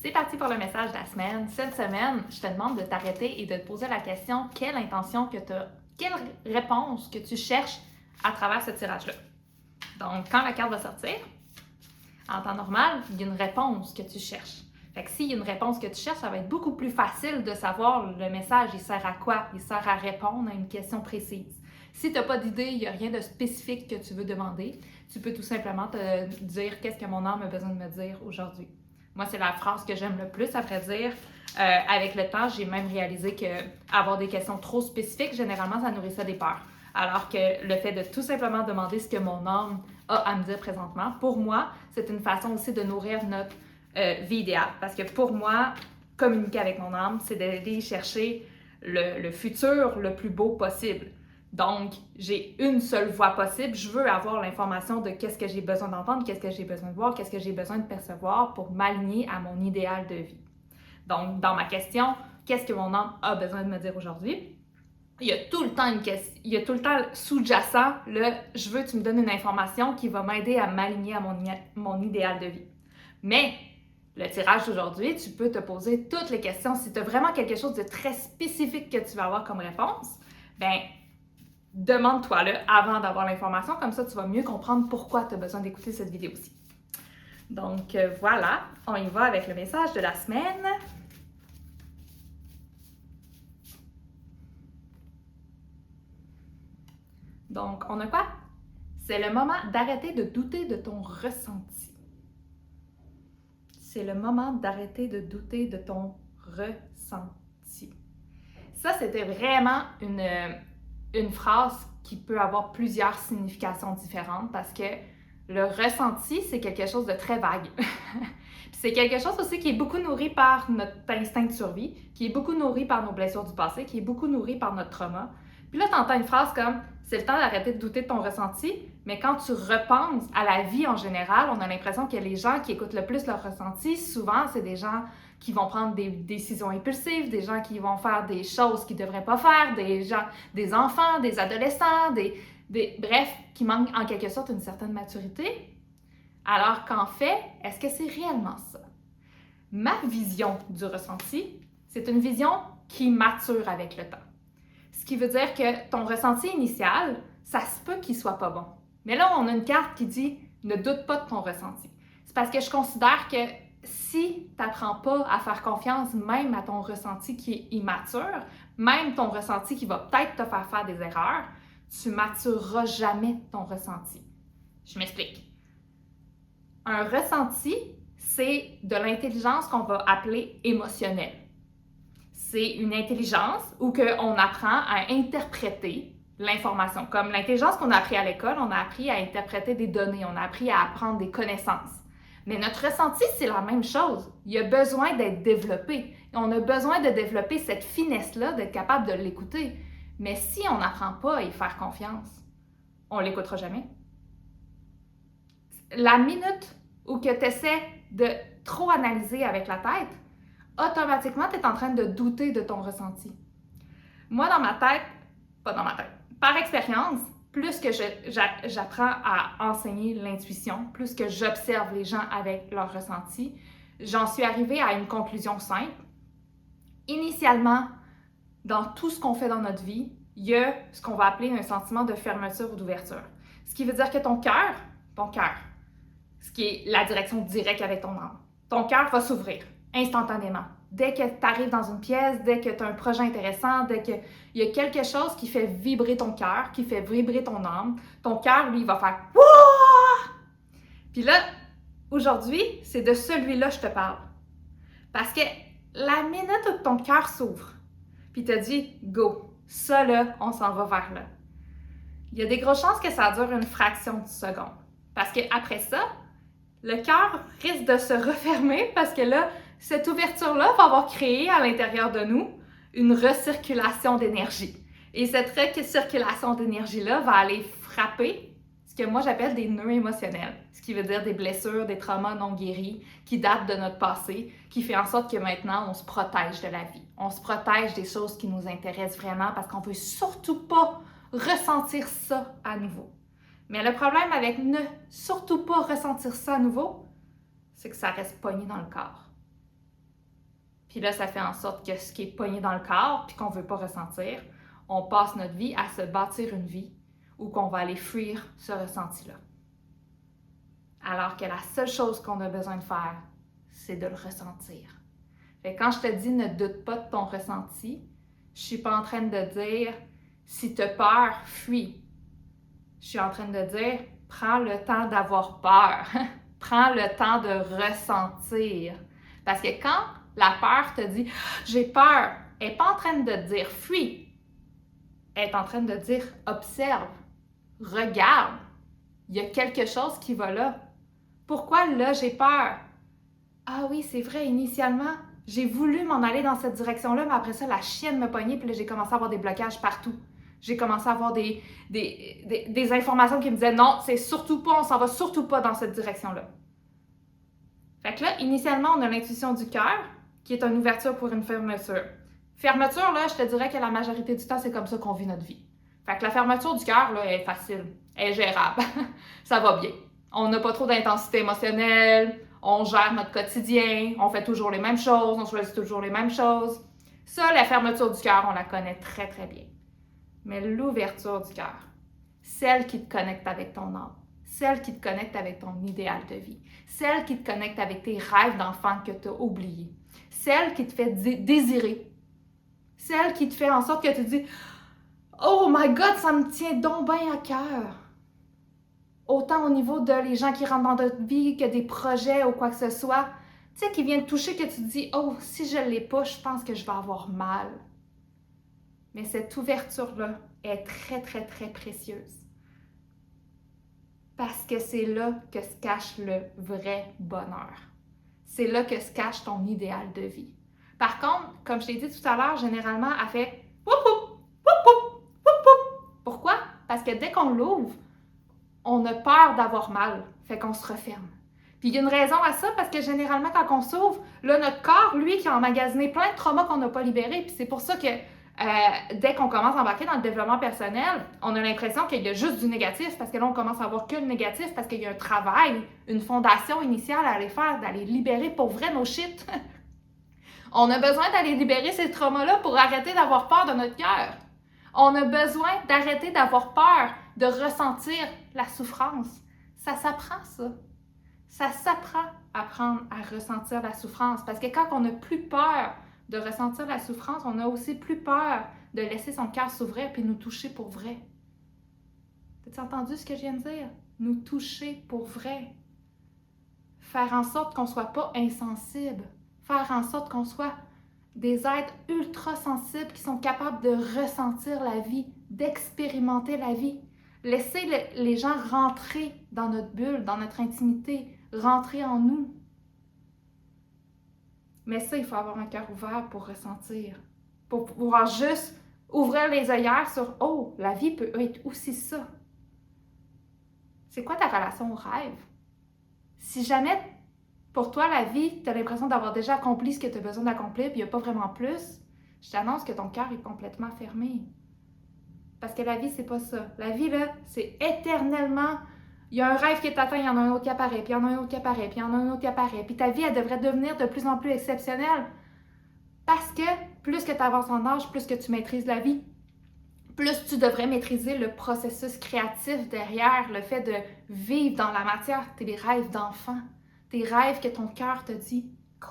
C'est parti pour le message de la semaine. Cette semaine, je te demande de t'arrêter et de te poser la question quelle réponse que tu cherches à travers ce tirage-là. Donc, quand la carte va sortir, en temps normal, il y a une réponse que tu cherches. Fait que s'il y a une réponse que tu cherches, ça va être beaucoup plus facile de savoir le message, il sert à quoi? Il sert à répondre à une question précise. Si tu n'as pas d'idée, il n'y a rien de spécifique que tu veux demander, tu peux tout simplement te dire qu'est-ce que mon âme a besoin de me dire aujourd'hui. Moi, c'est la phrase que j'aime le plus, à vrai dire. Avec le temps, j'ai même réalisé qu'avoir des questions trop spécifiques, généralement, ça nourrissait des peurs. Alors que le fait de tout simplement demander ce que mon âme a à me dire présentement, pour moi, c'est une façon aussi de nourrir notre vie idéale. Parce que pour moi, communiquer avec mon âme, c'est d'aller chercher le futur le plus beau possible. Donc, j'ai une seule voie possible. Je veux avoir l'information de qu'est-ce que j'ai besoin d'entendre, qu'est-ce que j'ai besoin de voir, qu'est-ce que j'ai besoin de percevoir pour m'aligner à mon idéal de vie. Donc, dans ma question, qu'est-ce que mon âme a besoin de me dire aujourd'hui? Il y a tout le temps il y a tout le temps sous-jacent le « je veux que tu me donnes une information qui va m'aider à m'aligner à mon idéal de vie ». Mais le tirage d'aujourd'hui, tu peux te poser toutes les questions. Si tu as vraiment quelque chose de très spécifique que tu vas avoir comme réponse, ben demande-toi-le avant d'avoir l'information. Comme ça, tu vas mieux comprendre pourquoi tu as besoin d'écouter cette vidéo-ci. Donc voilà, on y va avec le message de la semaine. Donc, on a quoi? C'est le moment d'arrêter de douter de ton ressenti. C'est le moment d'arrêter de douter de ton ressenti. Ça, c'était vraiment une phrase qui peut avoir plusieurs significations différentes parce que le ressenti, c'est quelque chose de très vague. C'est quelque chose aussi qui est beaucoup nourri par notre instinct de survie, qui est beaucoup nourri par nos blessures du passé, qui est beaucoup nourri par notre trauma. Puis là, tu entends une phrase comme « c'est le temps d'arrêter de douter de ton ressenti », mais quand tu repenses à la vie en général, on a l'impression que les gens qui écoutent le plus leur ressenti, souvent, c'est des gens qui vont prendre des décisions impulsives, des gens qui vont faire des choses qu'ils ne devraient pas faire, des enfants, des adolescents, bref, qui manquent en quelque sorte une certaine maturité. Alors qu'en fait, est-ce que c'est réellement ça? Ma vision du ressenti, c'est une vision qui mature avec le temps. Ce qui veut dire que ton ressenti initial, ça se peut qu'il soit pas bon. Mais là, on a une carte qui dit « ne doute pas de ton ressenti ». C'est parce que je considère que si tu n'apprends pas à faire confiance même à ton ressenti qui est immature, même ton ressenti qui va peut-être te faire des erreurs, tu ne matureras jamais ton ressenti. Je m'explique. Un ressenti, c'est de l'intelligence qu'on va appeler émotionnelle. C'est une intelligence où on apprend à interpréter l'information. Comme l'intelligence qu'on a appris à l'école, on a appris à interpréter des données, on a appris à apprendre des connaissances. Mais notre ressenti, c'est la même chose. Il a besoin d'être développé. On a besoin de développer cette finesse-là, d'être capable de l'écouter. Mais si on n'apprend pas à y faire confiance, on ne l'écoutera jamais. La minute où tu essaies de trop analyser avec la tête, automatiquement, tu es en train de douter de ton ressenti. Moi, par expérience, plus que j'apprends à enseigner l'intuition, plus que j'observe les gens avec leur ressenti, j'en suis arrivée à une conclusion simple. Initialement, dans tout ce qu'on fait dans notre vie, il y a ce qu'on va appeler un sentiment de fermeture ou d'ouverture. Ce qui veut dire que ton cœur, ce qui est la direction directe avec ton cœur va s'ouvrir instantanément. Dès que tu arrives dans une pièce, dès que tu as un projet intéressant, dès qu'il y a quelque chose qui fait vibrer ton cœur, qui fait vibrer ton âme, ton cœur, lui, va faire « Wouah! » Puis là, aujourd'hui, c'est de celui-là que je te parle. Parce que la minute où ton cœur s'ouvre, puis te dit « Go! » Ça, là, on s'en va vers là. Il y a des grosses chances que ça dure une fraction de seconde. Parce qu'après ça, le cœur risque de se refermer parce que là, cette ouverture-là va avoir créé à l'intérieur de nous une recirculation d'énergie. Et cette recirculation d'énergie-là va aller frapper ce que moi j'appelle des nœuds émotionnels, ce qui veut dire des blessures, des traumas non guéris qui datent de notre passé, qui fait en sorte que maintenant on se protège de la vie. On se protège des choses qui nous intéressent vraiment parce qu'on ne veut surtout pas ressentir ça à nouveau. Mais le problème avec ne surtout pas ressentir ça à nouveau, c'est que ça reste pogné dans le corps. Puis là, ça fait en sorte que ce qui est pogné dans le corps, puis qu'on ne veut pas ressentir, on passe notre vie à se bâtir une vie où qu'on va aller fuir ce ressenti-là. Alors que la seule chose qu'on a besoin de faire, c'est de le ressentir. Fait que quand je te dis ne doute pas de ton ressenti, je suis pas en train de dire si tu as peur, fuis. Je suis en train de dire prends le temps d'avoir peur. Prends le temps de ressentir. Parce que quand la peur te dit j'ai peur, elle n'est pas en train de dire fuis. Elle est en train de dire observe, regarde. Il y a quelque chose qui va là. Pourquoi là j'ai peur? Ah oui, c'est vrai, initialement, j'ai voulu m'en aller dans cette direction-là, mais après ça, la chienne me pognait, puis là, j'ai commencé à avoir des blocages partout. J'ai commencé à avoir des informations qui me disaient non, c'est surtout pas, on s'en va surtout pas dans cette direction-là. Fait que là, initialement, on a l'intuition du cœur, qui est une ouverture pour une fermeture. Fermeture, là, je te dirais que la majorité du temps, c'est comme ça qu'on vit notre vie. Fait que la fermeture du cœur, là, elle est facile, elle est gérable. Ça va bien. On n'a pas trop d'intensité émotionnelle, on gère notre quotidien, on fait toujours les mêmes choses, on choisit toujours les mêmes choses. Ça, la fermeture du cœur, on la connaît très, très bien. Mais l'ouverture du cœur, celle qui te connecte avec ton âme, celle qui te connecte avec ton idéal de vie, celle qui te connecte avec tes rêves d'enfant que tu as oubliés, celle qui te fait désirer, celle qui te fait en sorte que tu te dis « Oh my God, ça me tient donc bien à cœur! » Autant au niveau de les gens qui rentrent dans notre vie que des projets ou quoi que ce soit, tu sais, qui viennent te toucher que tu te dis « Oh, si je ne l'ai pas, je pense que je vais avoir mal. » Mais cette ouverture-là est très, très, très précieuse. Parce que c'est là que se cache le vrai bonheur. C'est là que se cache ton idéal de vie. Par contre, comme je t'ai dit tout à l'heure, généralement, elle fait « Woup, woup, woup, woup, woup, woup. » Pourquoi? Parce que dès qu'on l'ouvre, on a peur d'avoir mal, fait qu'on se referme. Puis il y a une raison à ça, parce que généralement, quand on s'ouvre, là, notre corps, lui, qui a emmagasiné plein de traumas qu'on n'a pas libérés, puis c'est pour ça que dès qu'on commence à embarquer dans le développement personnel, on a l'impression qu'il y a juste du négatif, parce que là, on commence à avoir que le négatif, parce qu'il y a un travail, une fondation initiale à aller faire, d'aller libérer pour vrai nos shit. On a besoin d'aller libérer ces traumas-là pour arrêter d'avoir peur de notre cœur. On a besoin d'arrêter d'avoir peur, de ressentir la souffrance. Ça s'apprend, ça. Ça s'apprend à apprendre à ressentir la souffrance. Parce que quand on n'a plus peur de ressentir la souffrance, on n'a aussi plus peur de laisser son cœur s'ouvrir et nous toucher pour vrai. T'as-tu entendu ce que je viens de dire? Nous toucher pour vrai. Faire en sorte qu'on ne soit pas insensible. Faire en sorte qu'on soit des êtres ultra sensibles qui sont capables de ressentir la vie, d'expérimenter la vie. Laisser les gens rentrer dans notre bulle, dans notre intimité, rentrer en nous. Mais ça, il faut avoir un cœur ouvert pour ressentir, pour pouvoir juste ouvrir les œillères sur « Oh, la vie peut être aussi ça ». C'est quoi ta relation au rêve? Si jamais, pour toi, la vie, tu as l'impression d'avoir déjà accompli ce que tu as besoin d'accomplir, puis il n'y a pas vraiment plus, je t'annonce que ton cœur est complètement fermé. Parce que la vie, c'est pas ça. La vie, là, c'est éternellement... Il y a un rêve qui est atteint, il y en a un autre qui apparaît, puis il y en a un autre qui apparaît, puis il y en a un autre qui apparaît. Puis ta vie, elle devrait devenir de plus en plus exceptionnelle. Parce que plus que tu avances en âge, plus que tu maîtrises la vie, plus tu devrais maîtriser le processus créatif derrière, le fait de vivre dans la matière, tes rêves d'enfant, tes rêves que ton cœur te dit « Go ».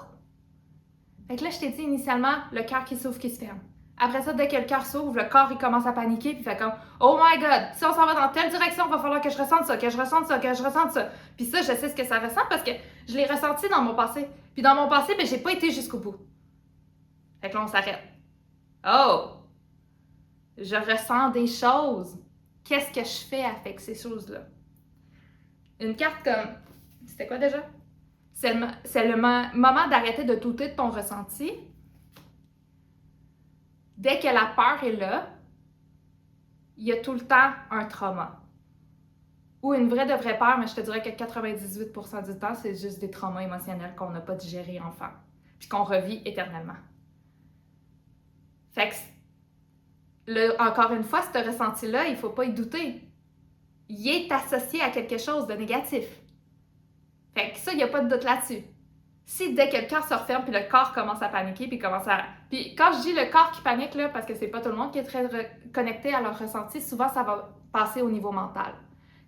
Fait que là, je t'ai dit initialement, le cœur qui s'ouvre, qui se ferme. Après ça, dès que le cœur s'ouvre, le corps, il commence à paniquer, puis il fait comme « Oh my God, si on s'en va dans telle direction, il va falloir que je ressente ça, que je ressente ça, que je ressente ça. » Puis ça, je sais ce que ça ressent parce que je l'ai ressenti dans mon passé. Puis dans mon passé, ben, j'ai pas été jusqu'au bout. Fait que là, on s'arrête. Oh! Je ressens des choses. Qu'est-ce que je fais avec ces choses-là? Une carte comme... C'était quoi déjà? C'est le moment d'arrêter de douter de ton ressenti. Dès que la peur est là, il y a tout le temps un trauma. Ou une vraie de vraie peur, mais je te dirais que 98% du temps, c'est juste des traumas émotionnels qu'on n'a pas digérés enfant, puis qu'on revit éternellement. Fait que, encore une fois, ce ressenti-là, il ne faut pas y douter. Il est associé à quelque chose de négatif. Fait que ça, il n'y a pas de doute là-dessus. Si dès que le cœur se referme, puis le corps commence à paniquer, puis commence à... Puis quand je dis le corps qui panique, là, parce que c'est pas tout le monde qui est très connecté à leur ressenti, souvent ça va passer au niveau mental.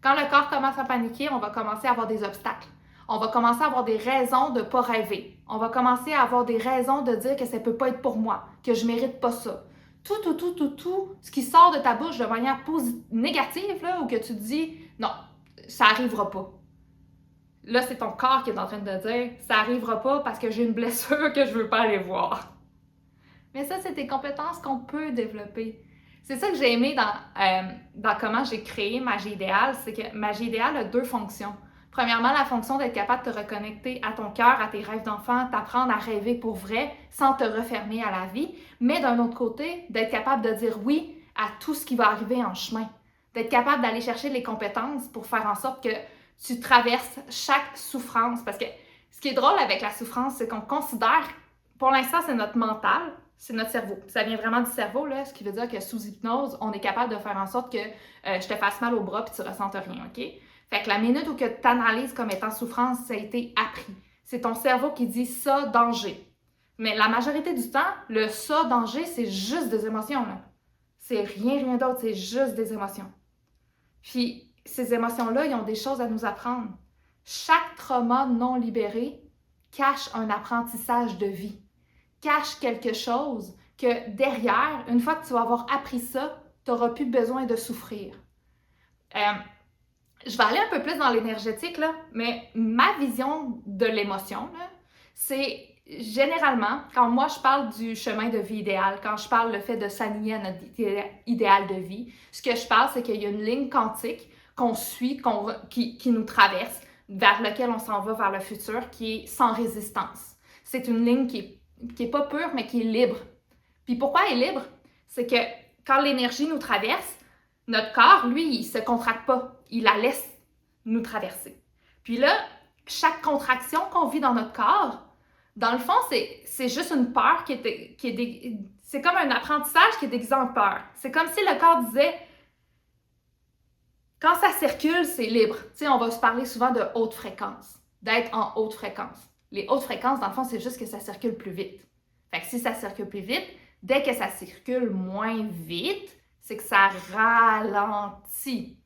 Quand le corps commence à paniquer, on va commencer à avoir des obstacles. On va commencer à avoir des raisons de ne pas rêver. On va commencer à avoir des raisons de dire que ça ne peut pas être pour moi, que je ne mérite pas ça. Tout ce qui sort de ta bouche de manière négative, là, ou que tu te dis « Non, ça n'arrivera pas ». Là, c'est ton corps qui est en train de dire « Ça n'arrivera pas parce que j'ai une blessure que je ne veux pas aller voir ». Mais ça, c'est des compétences qu'on peut développer. C'est ça que j'ai aimé dans comment j'ai créé Magie Idéale, c'est que Magie Idéale a 2 fonctions. Premièrement, la fonction d'être capable de te reconnecter à ton cœur, à tes rêves d'enfant, t'apprendre à rêver pour vrai sans te refermer à la vie, mais d'un autre côté, d'être capable de dire oui à tout ce qui va arriver en chemin. D'être capable d'aller chercher les compétences pour faire en sorte que tu traverses chaque souffrance. Parce que ce qui est drôle avec la souffrance, c'est qu'on considère, pour l'instant, c'est notre mental, c'est notre cerveau. Ça vient vraiment du cerveau, là, ce qui veut dire que sous hypnose, on est capable de faire en sorte que je te fasse mal au bras puis tu ressentes rien, OK? Fait que la minute où tu analyses comme étant souffrance, ça a été appris. C'est ton cerveau qui dit ça, danger. Mais la majorité du temps, le ça, danger, c'est juste des émotions, là. C'est rien d'autre, c'est juste des émotions. Puis, ces émotions-là, ils ont des choses à nous apprendre. Chaque trauma non libéré cache un apprentissage de vie. Cache quelque chose que derrière, une fois que tu vas avoir appris ça, tu n'auras plus besoin de souffrir. Je vais aller un peu plus dans l'énergétique, là, mais ma vision de l'émotion, là, c'est généralement, quand moi je parle du chemin de vie idéal, quand je parle le fait de s'aligner à notre idéal de vie, ce que je parle, c'est qu'il y a une ligne quantique qu'on suit, qui nous traverse, vers laquelle on s'en va vers le futur, qui est sans résistance. C'est une ligne qui est pas pure, mais qui est libre. Puis pourquoi elle est libre? C'est que quand l'énergie nous traverse, notre corps, lui, il se contracte pas. Il la laisse nous traverser. Puis là, chaque contraction qu'on vit dans notre corps, dans le fond, c'est juste une peur c'est comme un apprentissage qui est déguisé en peur. C'est comme si le corps disait, quand ça circule, c'est libre. Tu sais, on va se parler souvent de haute fréquence, d'être en haute fréquence. Les hautes fréquences, dans le fond, c'est juste que ça circule plus vite. Fait que si ça circule plus vite, dès que ça circule moins vite, c'est que ça ralentit.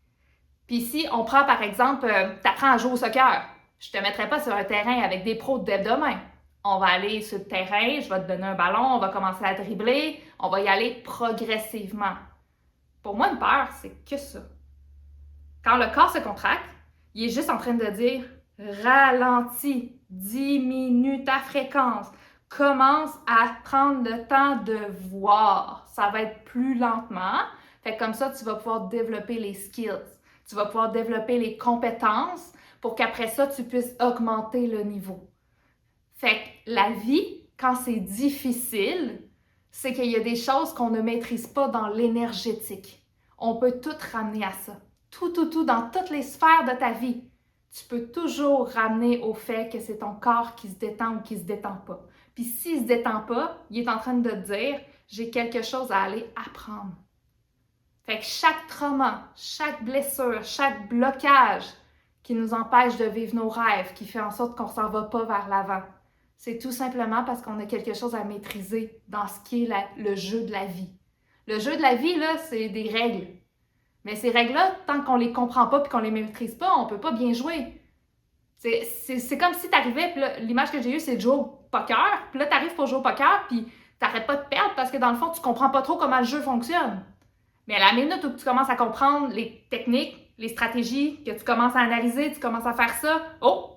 Puis si on prend par exemple, tu apprends à jouer au soccer, je te mettrai pas sur un terrain avec des pros dès demain. On va aller sur le terrain, je vais te donner un ballon, on va commencer à dribbler, on va y aller progressivement. Pour moi, une peur, c'est que ça. Quand le corps se contracte, il est juste en train de dire « ralentis, diminue ta fréquence ». Commence à prendre le temps de voir. Ça va être plus lentement. Fait que comme ça, tu vas pouvoir développer les skills. Tu vas pouvoir développer les compétences pour qu'après ça, tu puisses augmenter le niveau. Fait que la vie, quand c'est difficile, c'est qu'il y a des choses qu'on ne maîtrise pas dans l'énergétique. On peut tout ramener à ça. Tout, dans toutes les sphères de ta vie. Tu peux toujours ramener au fait que c'est ton corps qui se détend ou qui se détend pas. Puis s'il se détend pas, il est en train de te dire « j'ai quelque chose à aller apprendre ». Fait que chaque trauma, chaque blessure, chaque blocage qui nous empêche de vivre nos rêves, qui fait en sorte qu'on s'en va pas vers l'avant, c'est tout simplement parce qu'on a quelque chose à maîtriser dans ce qui est le jeu de la vie. Le jeu de la vie, là, c'est des règles. Mais ces règles-là, tant qu'on les comprend pas et qu'on les maîtrise pas, on peut pas bien jouer. C'est comme si tu arrivais, puis l'image que j'ai eue, c'est de jouer au poker, puis là, tu arrives pour jouer au poker, puis t'arrêtes pas de perdre parce que dans le fond, tu comprends pas trop comment le jeu fonctionne. Mais à la minute où tu commences à comprendre les techniques, les stratégies, que tu commences à analyser, tu commences à faire ça,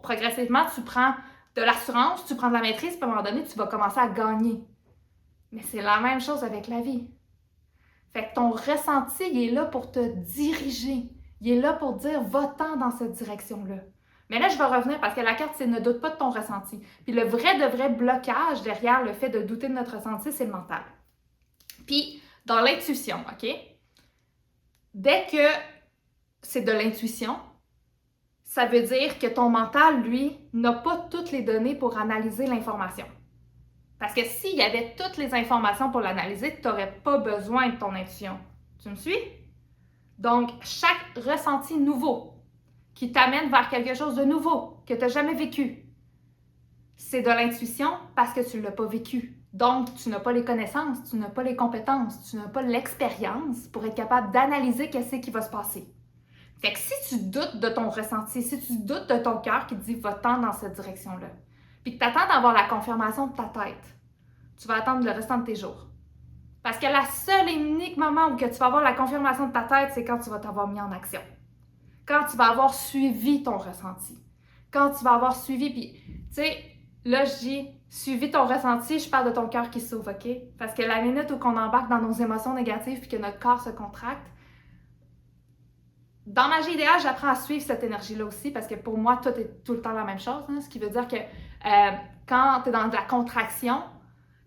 progressivement, tu prends de l'assurance, tu prends de la maîtrise, puis à un moment donné, tu vas commencer à gagner. Mais c'est la même chose avec la vie. Fait que ton ressenti, il est là pour te diriger. Il est là pour dire, va-t'en dans cette direction-là. Mais là, je vais revenir parce que la carte, c'est ne doute pas de ton ressenti. Puis le vrai blocage derrière le fait de douter de notre ressenti, c'est le mental. Puis, dans l'intuition, OK? Dès que c'est de l'intuition, ça veut dire que ton mental, lui, n'a pas toutes les données pour analyser l'information. Parce que s'il y avait toutes les informations pour l'analyser, tu n'aurais pas besoin de ton intuition. Tu me suis? Donc, chaque ressenti nouveau qui t'amène vers quelque chose de nouveau que tu n'as jamais vécu, c'est de l'intuition parce que tu ne l'as pas vécu. Donc, tu n'as pas les connaissances, tu n'as pas les compétences, tu n'as pas l'expérience pour être capable d'analyser qu'est-ce qui va se passer. Fait que si tu doutes de ton ressenti, si tu doutes de ton cœur qui te dit « va-t'en dans cette direction-là », puis que tu attends d'avoir la confirmation de ta tête, tu vas attendre le restant de tes jours. Parce que la seule et unique moment où que tu vas avoir la confirmation de ta tête, c'est quand tu vas t'avoir mis en action. Quand tu vas avoir suivi ton ressenti. Quand tu vas avoir suivi, puis tu sais, là je dis suivi ton ressenti, je parle de ton cœur qui s'ouvre, ok? Parce que la minute où on embarque dans nos émotions négatives puis que notre corps se contracte, dans Magie idéale, j'apprends à suivre cette énergie-là aussi parce que pour moi, tout est tout le temps la même chose. Hein? Ce qui veut dire que quand tu es dans de la contraction,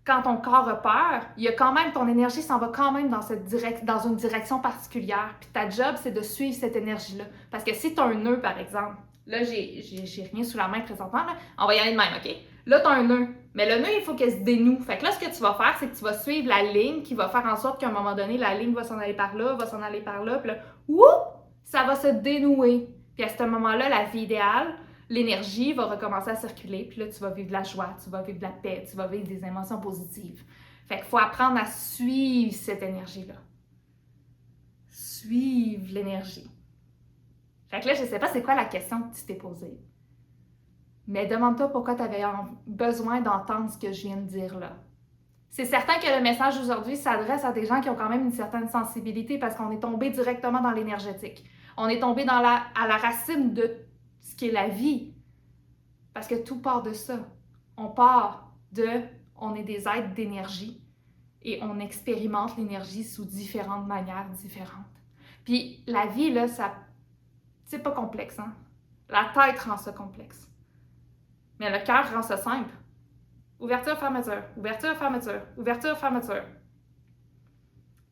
quand ton corps a peur, il y a quand même, ton énergie s'en va quand même dans une direction particulière. Puis ta job, c'est de suivre cette énergie-là. Parce que si tu as un nœud, par exemple, là, j'ai rien sous la main présentement, là, on va y aller de même, OK? Là, tu as un nœud. Mais le nœud, il faut qu'elle se dénoue. Fait que là, ce que tu vas faire, c'est que tu vas suivre la ligne qui va faire en sorte qu'à un moment donné, la ligne va s'en aller par là, va s'en aller par là, puis là, wouh! Ça va se dénouer. Puis à ce moment-là, la vie idéale, l'énergie va recommencer à circuler. Puis là, tu vas vivre de la joie, tu vas vivre de la paix, tu vas vivre des émotions positives. Fait qu'il faut apprendre à suivre cette énergie-là. Suivre l'énergie. Fait que là, je sais pas c'est quoi la question que tu t'es posée. Mais demande-toi pourquoi tu avais besoin d'entendre ce que je viens de dire là. C'est certain que le message aujourd'hui s'adresse à des gens qui ont quand même une certaine sensibilité parce qu'on est tombé directement dans l'énergétique. On est tombé à la racine de ce qui est la vie. Parce que tout part de ça. On est des êtres d'énergie et on expérimente l'énergie sous différentes manières différentes. Puis la vie, là, c'est pas complexe, hein? La tête rend ça complexe. Mais le cœur rend ça simple. Ouverture, fermeture, ouverture, fermeture, ouverture, fermeture.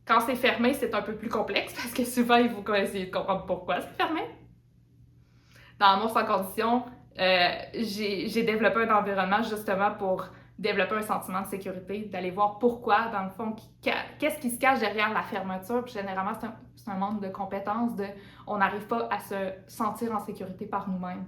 Quand c'est fermé, c'est un peu plus complexe parce que souvent, il faut essayer de comprendre pourquoi c'est fermé. Dans Amour sans condition, j'ai développé un environnement justement pour développer un sentiment de sécurité, d'aller voir pourquoi, dans le fond, qu'est-ce qui se cache derrière la fermeture. Puis généralement, c'est un manque de compétences, on n'arrive pas à se sentir en sécurité par nous-mêmes.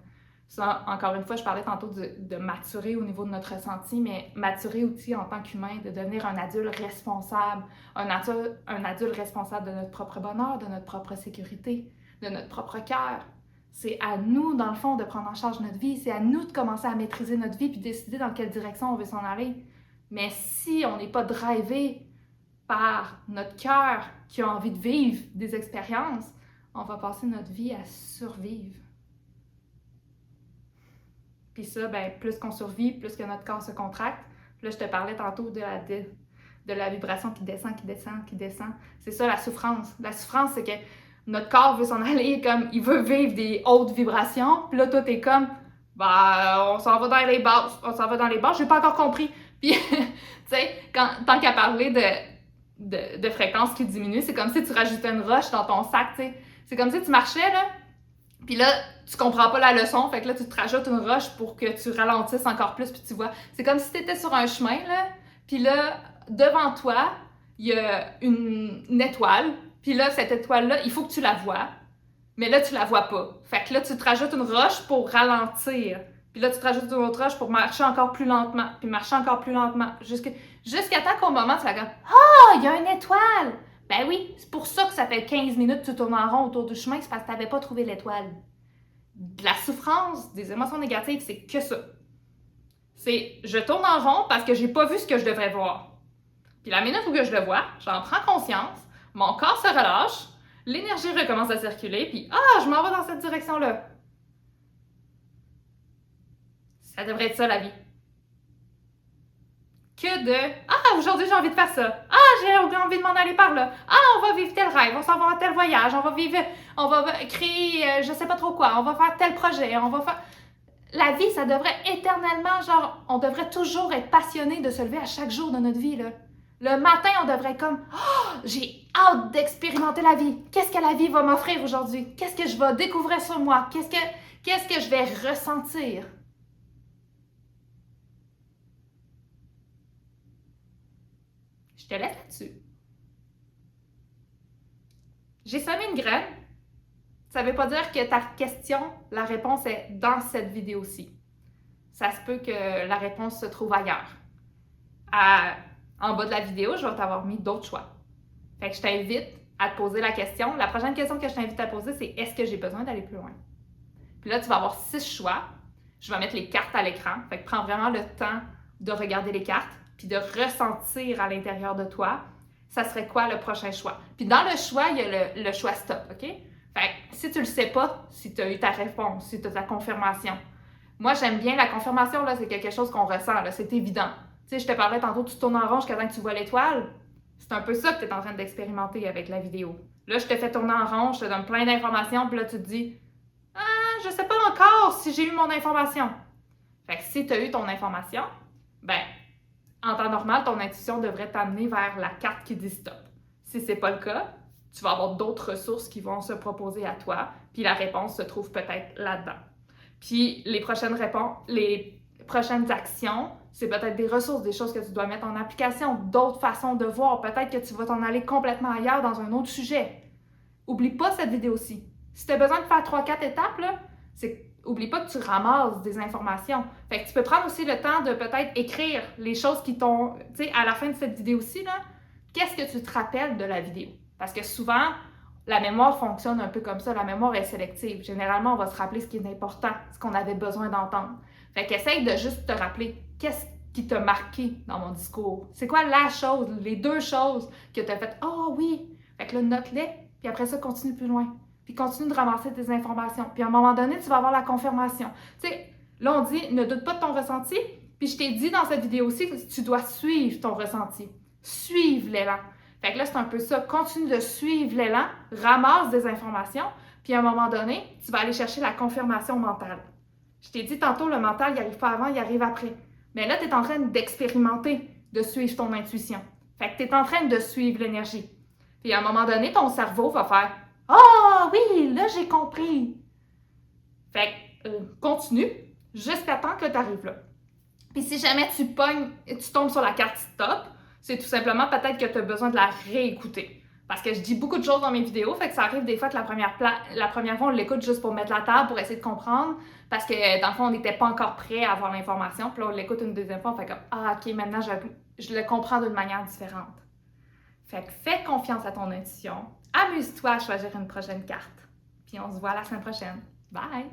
Ça, encore une fois, je parlais tantôt de maturer au niveau de notre ressenti, mais maturer aussi en tant qu'humain, de devenir un adulte responsable, un adulte responsable de notre propre bonheur, de notre propre sécurité, de notre propre cœur. C'est à nous, dans le fond, de prendre en charge notre vie. C'est à nous de commencer à maîtriser notre vie puis décider dans quelle direction on veut s'en aller. Mais si on n'est pas drivé par notre cœur qui a envie de vivre des expériences, on va passer notre vie à survivre. Puis ça, ben, plus qu'on survit, plus que notre corps se contracte. Puis là, je te parlais tantôt de la vibration qui descend, qui descend, qui descend. C'est ça la souffrance. La souffrance, c'est que notre corps veut s'en aller, comme il veut vivre des hautes vibrations. Puis là, toi, t'es comme, on s'en va dans les basses. On s'en va dans les basses, j'ai pas encore compris. Puis, tu sais, tant qu'à parler de fréquence qui diminue, c'est comme si tu rajoutais une roche dans ton sac, tu sais. C'est comme si tu marchais, là, puis là, tu comprends pas la leçon, fait que là, tu te rajoutes une roche pour que tu ralentisses encore plus, puis tu vois. C'est comme si tu étais sur un chemin, là, puis là, devant toi, il y a une étoile, puis là, cette étoile-là, il faut que tu la vois, mais là, tu la vois pas. Fait que là, tu te rajoutes une roche pour ralentir, puis là, tu te rajoutes une autre roche pour marcher encore plus lentement, puis marcher encore plus lentement, jusqu'à temps qu'au moment, tu vas comme « Ah, il y a une étoile! » Ben oui, c'est pour ça que ça fait 15 minutes que tu tournes en rond autour du chemin, c'est parce que tu n'avais pas trouvé l'étoile. De la souffrance, des émotions négatives, c'est que ça. C'est je tourne en rond parce que j'ai pas vu ce que je devrais voir. Puis la minute où je le vois, j'en prends conscience, mon corps se relâche, l'énergie recommence à circuler, puis je m'en vais dans cette direction-là. Ça devrait être ça la vie. Que de aujourd'hui j'ai envie de faire ça. J'ai envie de m'en aller par là. On va vivre tel rêve, on s'en va à tel voyage, on va créer je sais pas trop quoi, on va faire tel projet, on va faire. La vie, ça devrait éternellement, on devrait toujours être passionné de se lever à chaque jour de notre vie, là. Le matin, on devrait être comme j'ai hâte d'expérimenter la vie. Qu'est-ce que la vie va m'offrir aujourd'hui? Qu'est-ce que je vais découvrir sur moi? Qu'est-ce que je vais ressentir? Je te laisse là-dessus. J'ai semé une graine. Ça ne veut pas dire que ta question, la réponse est dans cette vidéo-ci. ça se peut que la réponse se trouve ailleurs. En bas de la vidéo, je vais t'avoir mis d'autres choix. Fait que je t'invite à te poser la question. La prochaine question que je t'invite à poser, c'est est-ce que j'ai besoin d'aller plus loin? Puis là, tu vas avoir 6 choix. Je vais mettre les cartes à l'écran. Fait que prends vraiment le temps de regarder les cartes puis de ressentir à l'intérieur de toi, ça serait quoi le prochain choix. Puis dans le choix, il y a le choix stop, OK? Fait que si tu le sais pas, si tu as eu ta réponse, si tu as ta confirmation. Moi, j'aime bien la confirmation, là, c'est quelque chose qu'on ressent, là, c'est évident. Tu sais, je te parlais tantôt, tu tournes en rond jusqu'à temps que tu vois l'étoile. C'est un peu ça que tu es en train d'expérimenter avec la vidéo. Là, je te fais tourner en rond, je te donne plein d'informations, puis là, tu te dis « Ah, je sais pas encore si j'ai eu mon information. » Fait que si tu as eu ton information, ben, en temps normal, ton intuition devrait t'amener vers la carte qui dit stop. Si c'est pas le cas, tu vas avoir d'autres ressources qui vont se proposer à toi, puis la réponse se trouve peut-être là-dedans. Puis les prochaines actions, c'est peut-être des ressources, des choses que tu dois mettre en application, d'autres façons de voir. Peut-être que tu vas t'en aller complètement ailleurs dans un autre sujet. Oublie pas cette vidéo-ci. Si tu as besoin de faire 3-4 étapes, là, oublie pas que tu ramasses des informations. Fait que tu peux prendre aussi le temps de peut-être écrire les choses qui t'ont... Tu sais, à la fin de cette vidéo-ci, là, qu'est-ce que tu te rappelles de la vidéo? Parce que souvent, la mémoire fonctionne un peu comme ça. La mémoire est sélective. Généralement, on va se rappeler ce qui est important, ce qu'on avait besoin d'entendre. Fait qu'essaye de juste te rappeler qu'est-ce qui t'a marqué dans mon discours. C'est quoi la chose, les 2 choses que tu as faites? « Oh oui! » Fait que là, note-les, puis après ça, continue plus loin. Puis continue de ramasser tes informations. Puis à un moment donné, tu vas avoir la confirmation. Tu sais, là, on dit, ne doute pas de ton ressenti. Puis je t'ai dit dans cette vidéo-ci que tu dois suivre ton ressenti. Suivre l'élan. Fait que là, c'est un peu ça. Continue de suivre l'élan, ramasse des informations, puis à un moment donné, tu vas aller chercher la confirmation mentale. Je t'ai dit tantôt, le mental, il n'arrive pas avant, il arrive après. Mais là, tu es en train d'expérimenter, de suivre ton intuition. Fait que tu es en train de suivre l'énergie. Puis à un moment donné, ton cerveau va faire « Ah oui, là, j'ai compris! » Fait que continue jusqu'à temps que tu arrives là. Puis si jamais tu tombes sur la carte stop, c'est tout simplement peut-être que tu as besoin de la réécouter. Parce que je dis beaucoup de choses dans mes vidéos, fait que ça arrive des fois que la première fois, on l'écoute juste pour mettre la table, pour essayer de comprendre, parce que dans le fond, on n'était pas encore prêt à avoir l'information, puis là, on l'écoute une deuxième fois, on fait comme « Ah, ok, maintenant, je le comprends d'une manière différente. » Fait que fais confiance à ton intuition, amuse-toi à choisir une prochaine carte, puis on se voit la semaine prochaine. Bye!